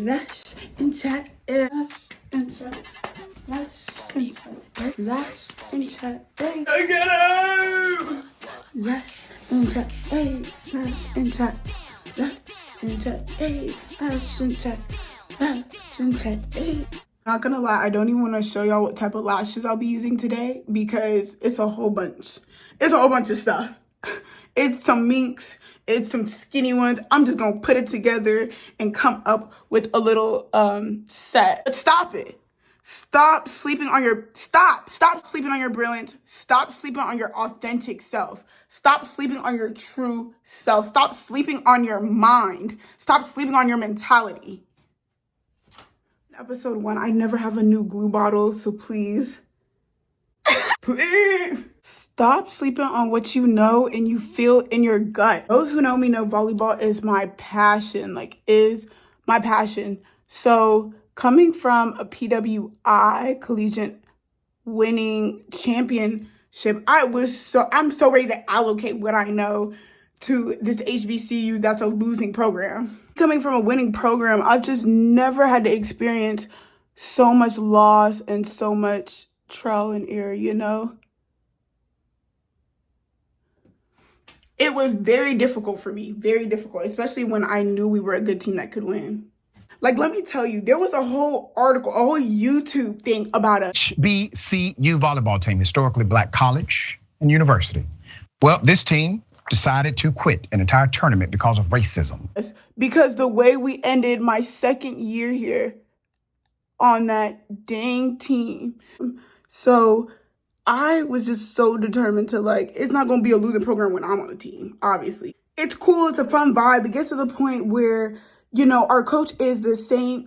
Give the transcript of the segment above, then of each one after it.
Lash and chat, lash and chat, lash and chat, lash and chat, I get him! Lash and chat, lash and chat, lash and chat, lash and chat, lash and chat, Not gonna lie, I don't even want to show y'all what type of lashes I'll be using today because it's a whole bunch. It's a whole bunch of stuff. It's some minks, it's some skinny ones. I'm just gonna put it together and come up with a little set. But stop it. Stop sleeping on your sleeping on your brilliance. Stop sleeping on your authentic self. Stop sleeping on your true self. Stop sleeping on your mind. Stop sleeping on your mentality. Episode 1, I never have a new glue bottle, so please, please stop sleeping on what you know and you feel in your gut. Those who know me know volleyball is my passion, is my passion. So coming from a PWI collegiate winning championship, I'm so ready to allocate what I know to this HBCU that's a losing program. Coming from a winning program, I've just never had to experience so much loss and so much trial and error, you know? It was very difficult for me, very difficult, especially when I knew we were a good team that could win. Let me tell you, there was a whole article, a whole YouTube thing about a HBCU volleyball team, historically black college and university. Well, this team decided to quit an entire tournament because of racism. Because the way we ended my second year here on that dang team. So I was just so determined to it's not going to be a losing program when I'm on the team, obviously. It's cool. It's a fun vibe. It gets to the point where, our coach is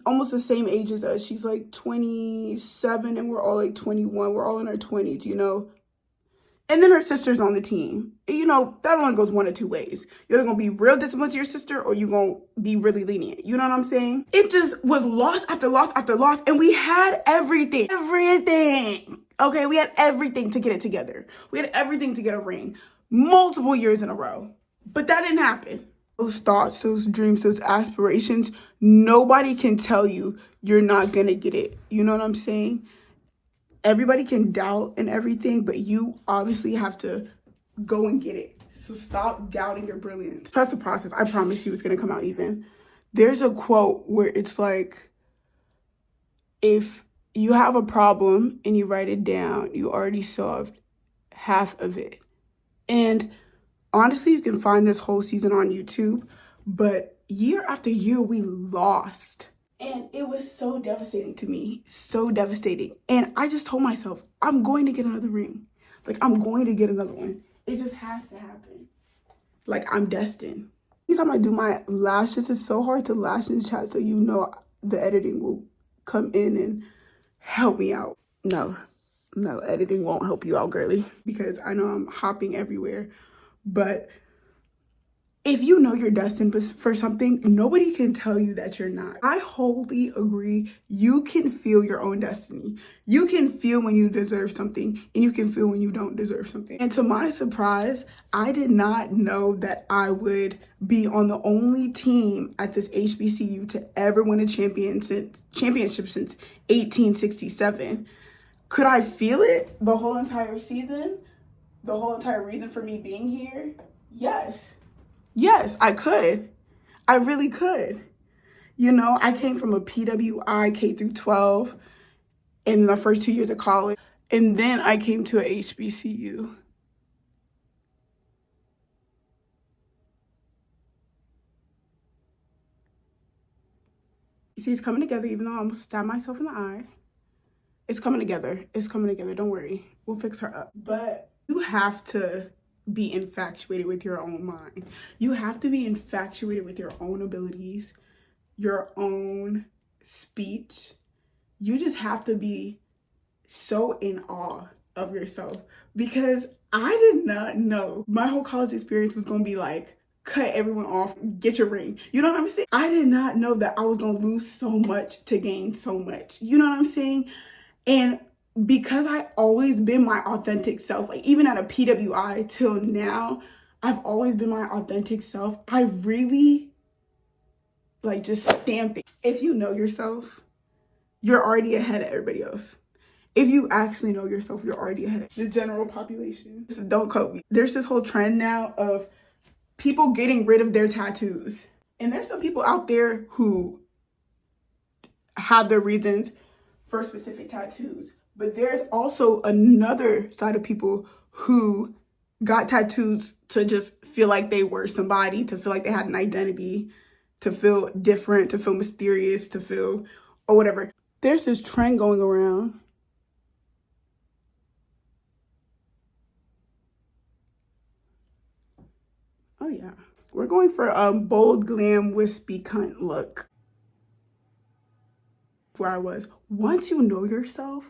almost the same age as us. She's 27 and we're all 21. We're all in our 20s, And then her sister's on the team. That only goes one of two ways. You're either going to be real disciplined to your sister or you're going to be really lenient. You know what I'm saying? It just was loss after loss after loss. And we had everything. Everything. Okay, we had everything to get it together. We had everything to get a ring. Multiple years in a row. But that didn't happen. Those thoughts, those dreams, those aspirations, nobody can tell you you're not going to get it. You know what I'm saying? Everybody can doubt and everything, but you obviously have to go and get it. So stop doubting your brilliance. Trust the process. I promise you it's going to come out even. There's a quote where it's if you have a problem and you write it down, you already solved half of it. And honestly, you can find this whole season on YouTube, but year after year, we lost. And it was so devastating to me, so devastating. And I just told myself, I'm going to get another ring. I'm going to get another one. It just has to happen. I'm destined. Anytime I do my lashes, it's so hard to lash in chat, so the editing will come in and help me out. No, editing won't help you out, girly, because I know I'm hopping everywhere. But if you know you're destined for something, nobody can tell you that you're not. I wholly agree. You can feel your own destiny. You can feel when you deserve something and you can feel when you don't deserve something. And to my surprise, I did not know that I would be on the only team at this HBCU to ever win a championship since 1867. Could I feel it the whole entire season? The whole entire reason for me being here? Yes, I could. I really could. I came from a PWI K through 12 in the first 2 years of college. And then I came to a HBCU. You see, it's coming together, even though I almost stabbed myself in the eye. It's coming together. It's coming together. Don't worry. We'll fix her up. But you have to be infatuated with your own mind. You have to be infatuated with your own abilities, your own speech. You just have to be so in awe of yourself, because I did not know my whole college experience was going to be cut everyone off, get your ring. You know what I'm saying? I did not know that I was going to lose so much to gain so much. You know what I'm saying? And because I always been my authentic self, even at a PWI till now, I've always been my authentic self. I really just stamped it. If you know yourself, you're already ahead of everybody else. If you actually know yourself, you're already ahead of the general population. Don't quote me. There's this whole trend now of people getting rid of their tattoos. And there's some people out there who have their reasons for specific tattoos. But there's also another side of people who got tattoos to just feel like they were somebody, to feel like they had an identity, to feel different, to feel mysterious, to feel, or whatever. There's this trend going around. Oh yeah. We're going for a bold, glam, wispy cunt look. Where I was. Once you know yourself,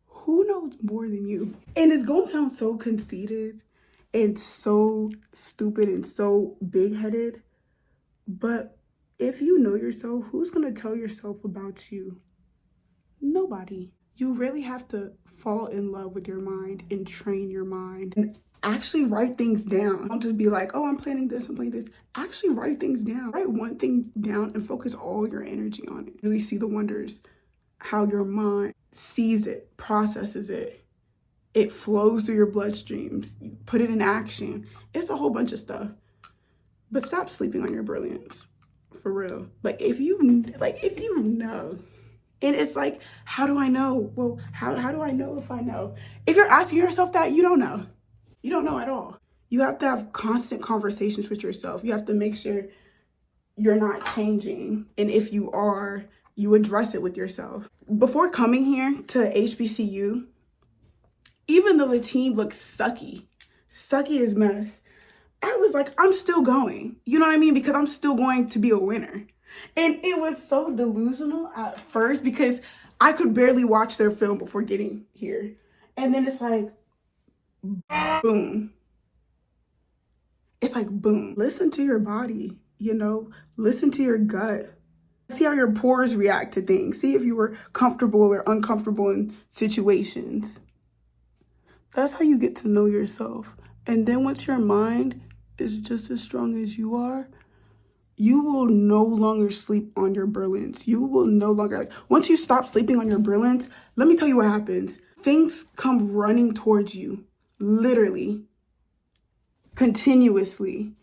who knows more than you? And it's gonna sound so conceited and so stupid and so big-headed, but if you know yourself, who's gonna tell yourself about you? Nobody. You really have to fall in love with your mind and train your mind and actually write things down. Don't just be like, oh, I'm planning this, I'm planning this. Actually write things down. Write one thing down and focus all your energy on it. Really see the wonders, how your mind sees it, processes it. It flows through your bloodstreams. You put it in action. It's a whole bunch of stuff. But stop sleeping on your brilliance. For real. Like if you know. And it's like, how do I know? Well, how do I know if I know? If you're asking yourself that, you don't know. You don't know at all. You have to have constant conversations with yourself. You have to make sure you're not changing. And if you are, you address it with yourself. Before coming here to HBCU, even though the team looked sucky as mess, I was like, I'm still going. You know what I mean? Because I'm still going to be a winner. And it was so delusional at first because I could barely watch their film before getting here. And then it's like, boom. It's like, boom. Listen to your body, you know? Listen to your gut. See how your pores react to things. See if you were comfortable or uncomfortable in situations. That's how you get to know yourself. And then once your mind is just as strong as you are, you will no longer sleep on your brilliance. You will no longer, like, once you stop sleeping on your brilliance, let me tell you what happens. Things come running towards you, literally, continuously.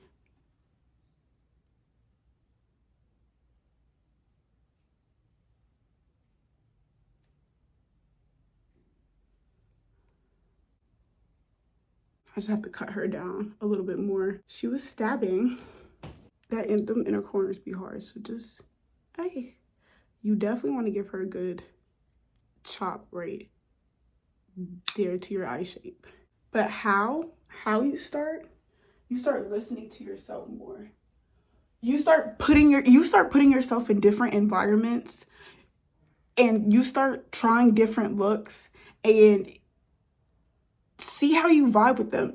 I just have to cut her down a little bit more. She was stabbing. Them inner corners be hard, so just, hey, you definitely want to give her a good chop right there to your eye shape. But how you start listening to yourself more. You start putting yourself in different environments, and you start trying different looks and see how you vibe with them.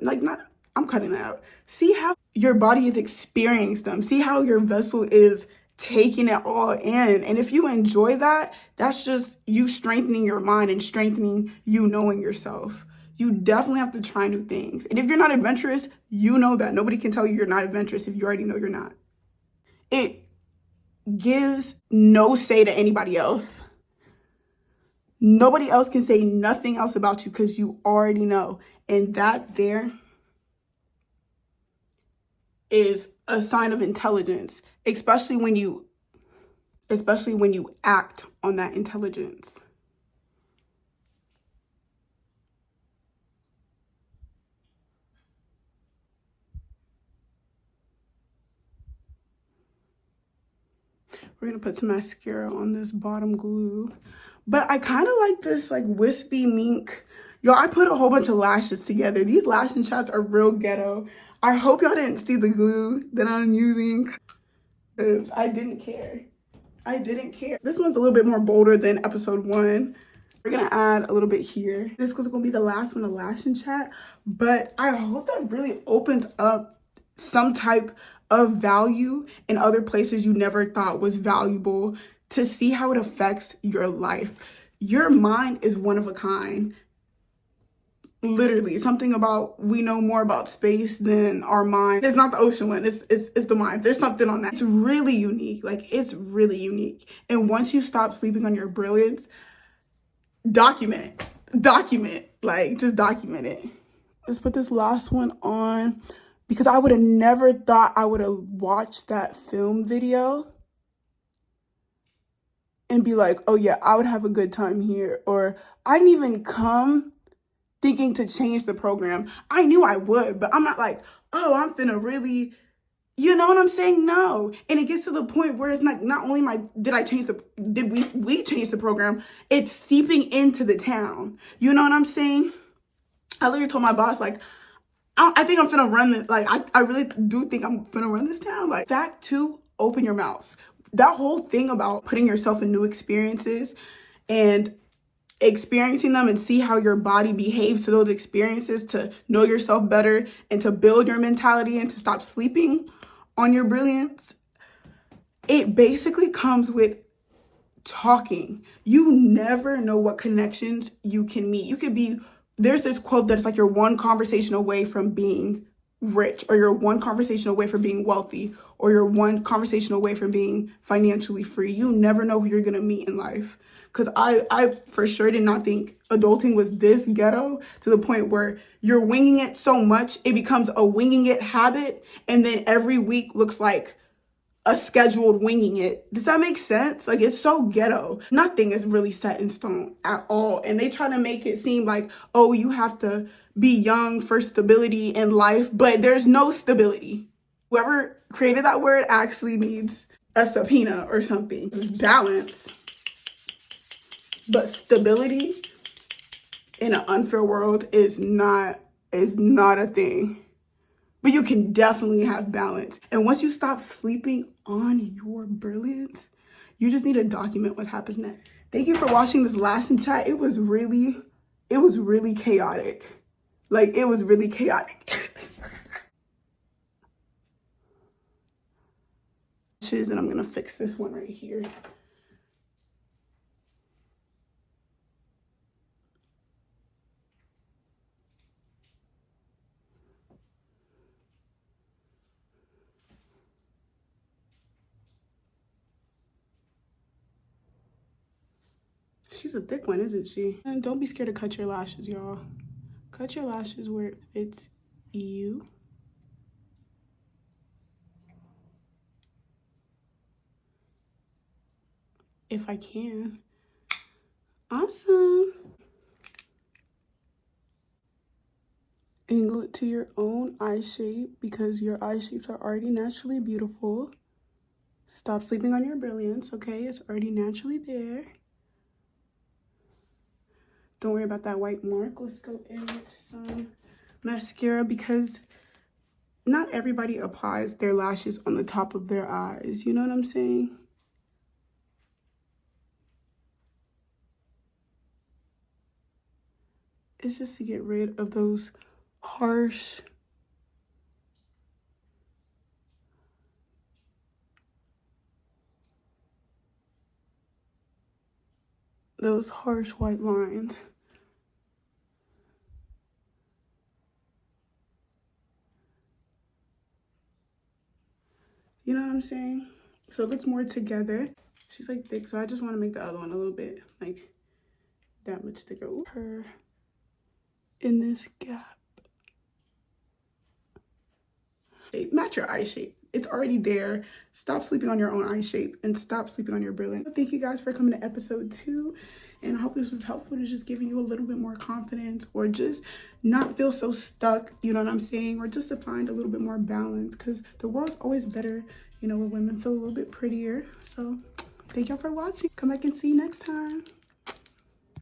I'm cutting that out. See how your body is experiencing them. See how your vessel is taking it all in. And if you enjoy that, that's just you strengthening your mind and strengthening you knowing yourself. You definitely have to try new things. And if you're not adventurous, you know that. Nobody can tell you you're not adventurous if you already know you're not. It gives no say to anybody else. Nobody else can say nothing else about you because you already know. And that there is a sign of intelligence, especially when you act on that intelligence. We're gonna put some mascara on this bottom glue. But I kind of like this like wispy mink. Y'all, I put a whole bunch of lashes together. These lashing shots are real ghetto. I hope y'all didn't see the glue that I'm using, because I didn't care. This one's a little bit more bolder than episode 1. We're gonna add a little bit here. This was gonna be the last one, the lashing chat, but I hope that really opens up some type of value in other places you never thought was valuable, to see how it affects your life. Your mind is one of a kind. Literally, something about we know more about space than our mind. It's not the ocean one, it's the mind. There's something on that. It's really unique. Like, it's really unique. And once you stop sleeping on your brilliance, document. Like, just document it. Let's put this last one on because I would have never thought I would have watched that film video and be like, oh yeah, I would have a good time here. Or I didn't even come thinking to change the program. I knew I would, but I'm not like, oh, I'm finna really, you know what I'm saying? No. And it gets to the point where it's not only did we change the program, it's seeping into the town. You know what I'm saying? I literally told my boss, like, I think I'm finna run this. Like, I really do think I'm finna run this town. Like, fact two, open your mouths. That whole thing about putting yourself in new experiences and experiencing them and see how your body behaves to those experiences, to know yourself better and to build your mentality and to stop sleeping on your brilliance. It basically comes with talking. You never know what connections you can meet. There's this quote that's like, you're one conversation away from being rich, or you're one conversation away from being wealthy, or you're one conversation away from being financially free. You never know who you're gonna meet in life. Because I for sure did not think adulting was this ghetto, to the point where you're winging it so much, it becomes a winging it habit. And then every week looks like a scheduled winging it. Does that make sense? Like, it's so ghetto. Nothing is really set in stone at all. And they try to make it seem like, oh, you have to be young for stability in life, but there's no stability. Whoever created that word actually needs a subpoena or something. It's balance. But stability in an unfair world is not a thing. But you can definitely have balance. And once you stop sleeping on your brilliance, you just need to document what happens next. Thank you for watching this last in chat. It was really chaotic. Like, it was really chaotic. And I'm gonna fix this one right here. She's a thick one, isn't she? And don't be scared to cut your lashes, y'all. Cut your lashes where it fits you. If I can. Awesome. Angle it to your own eye shape, because your eye shapes are already naturally beautiful. Stop sleeping on your brilliance, okay? It's already naturally there. Don't worry about that white mark. Let's go in with some mascara, because not everybody applies their lashes on the top of their eyes. You know what I'm saying? It's just to get rid of those harsh white lines. You know what I'm saying? So it looks more together. She's like thick, so I just want to make the other one a little bit like that much thicker. Ooh, her in this gap. Match your eye shape. It's already there. Stop sleeping on your own eye shape and stop sleeping on your brilliance. Thank you guys for coming to episode 2. And I hope this was helpful to just giving you a little bit more confidence, or just not feel so stuck, you know what I'm saying? Or just to find a little bit more balance, because the world's always better, you know, when women feel a little bit prettier. So thank y'all for watching. Come back and see you next time.